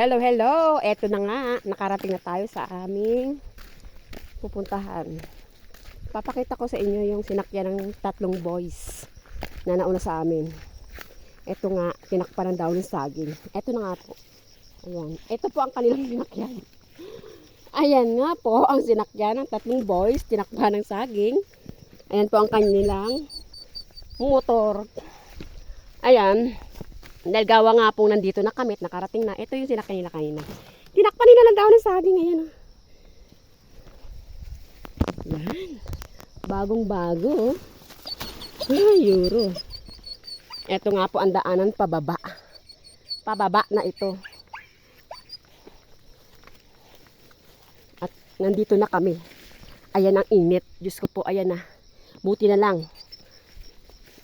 Hello, hello! Eto na nga, nakarating na tayo sa aming pupuntahan. Papakita ko sa inyo yung sinakyan ng tatlong boys na nauna sa amin. Eto nga, tinakpan ng daw ng saging. Eto na nga po. Ayan. Eto po ang kanilang sinakyan. Ayan nga po ang sinakyan ng tatlong boys, tinakpan ng saging. Ayan po ang kanilang motor. Ayan. Dahil gawa nga po nandito na kami at nakarating na. Ito yung sinakyan nila kanina. Tinakpan nila lang daw ng saging. Ayan. Yan. Bagong bago. Euro. Ito nga po ang daanan pababa. Pababa na ito. At nandito na kami. Ayan ang init. Diyos ko po, ayan na. Buti na lang.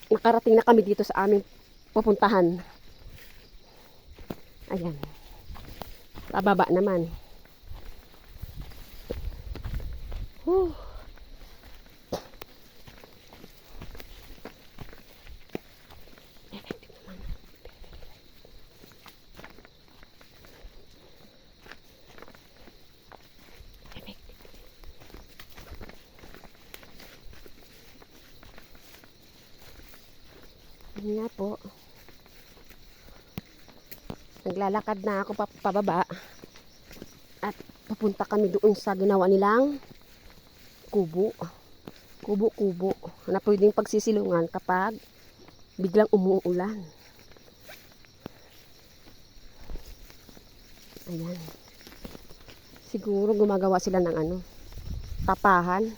Nakarating na kami dito sa aming pupuntahan. Ayan. Pababa naman. Whew. Ayan nga po. Naglalakad na ako pababa at papunta kami doon sa ginawa nilang kubo. Kubo-kubo na pwedeng pagsisilungan kapag biglang umuulan. Ayan. Siguro gumagawa sila ng ano, tapahan.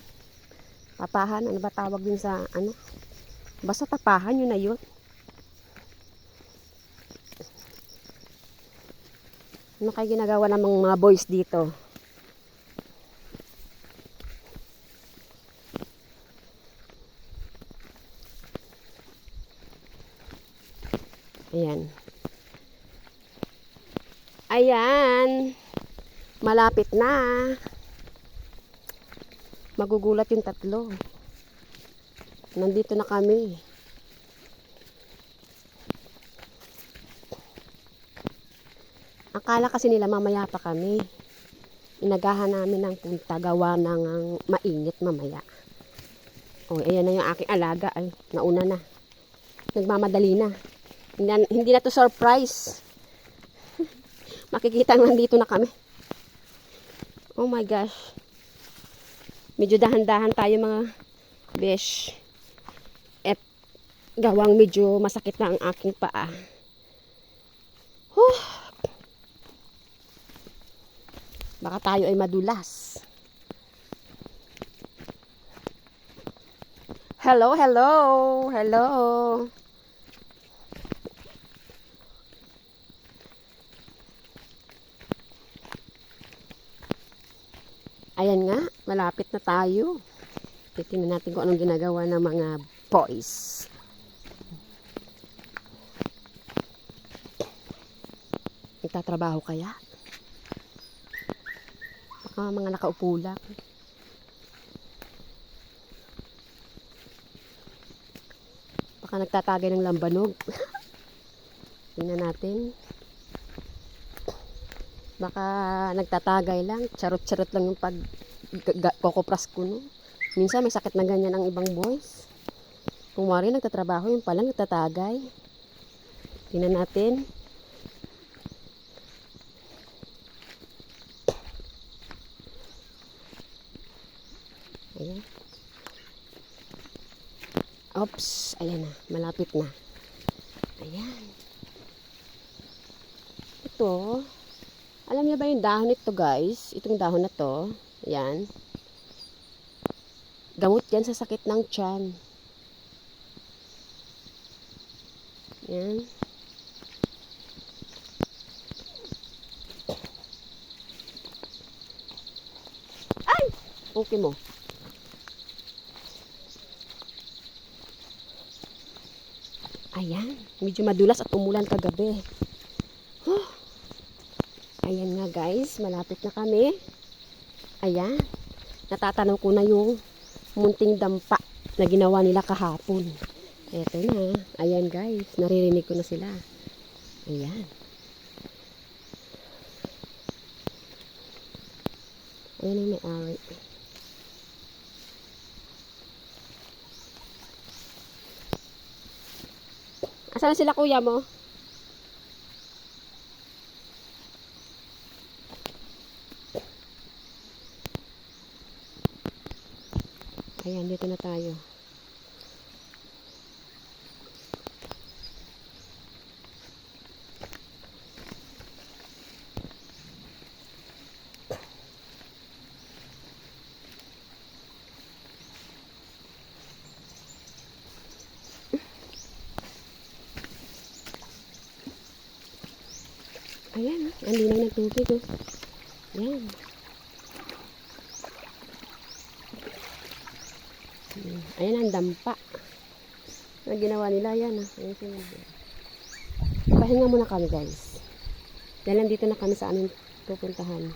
Tapahan, ano ba tawag din sa ano? Basta tapahan, yun na yun. Ano kayo ginagawa ng mga boys dito? Ayan. Ayan. Malapit na. Magugulat yung tatlo. Nandito na kami. Akala kasi nila mamaya pa kami. Inagahan namin ng punta gawa ng mainit mamaya. O, ayan na yung aking alaga. Ay, nauna na. Nagmamadali na. Hindi na to surprise. Makikita nga dito na kami. Oh my gosh. Medyo dahan-dahan tayo mga besh. At gawang medyo masakit na ang aking paa. Baka tayo ay madulas. Hello, hello. Hello. Ayan nga, malapit na tayo. Titingnan natin kung anong ginagawa ng mga boys. Nagtatrabaho kaya? Baka mga nakaupo lang. Baka nagtatagay ng lambanog. Tingnan natin. Baka nagtatagay lang. Charot-charot lang yung pag-kokopras ko, no? Minsan may sakit na ganyan ang ibang boys. Kung wari nagtatrabaho, yung palang nagtatagay. Tingnan natin. Ayan. Oops, ayan na, malapit na. Ayan. Ito, alam niyo ba yung dahon nito, guys? Itong dahon na to, ayan. Gamot yan sa sakit ng tiyan. Ayan. Ay! Okay mo. Ayan, medyo madulas at umulan kagabi. Ayan nga guys, malapit na kami. Ayan, natatanaw ko na yung munting dampa na ginawa nila kahapon. Eto na, ayan guys, naririnig ko na sila. Ayan. Ayan ang may-ari. Asan na sila kuya mo? Ayan, dito na tayo. Ayan, ang linaw ng tubig. Oh. Ayan. Ayan ang dampa. Ang ginawa nila, ayan. Ayan sila. Pahinga muna kami guys. Dahil nandito na kami sa aming pupuntahan.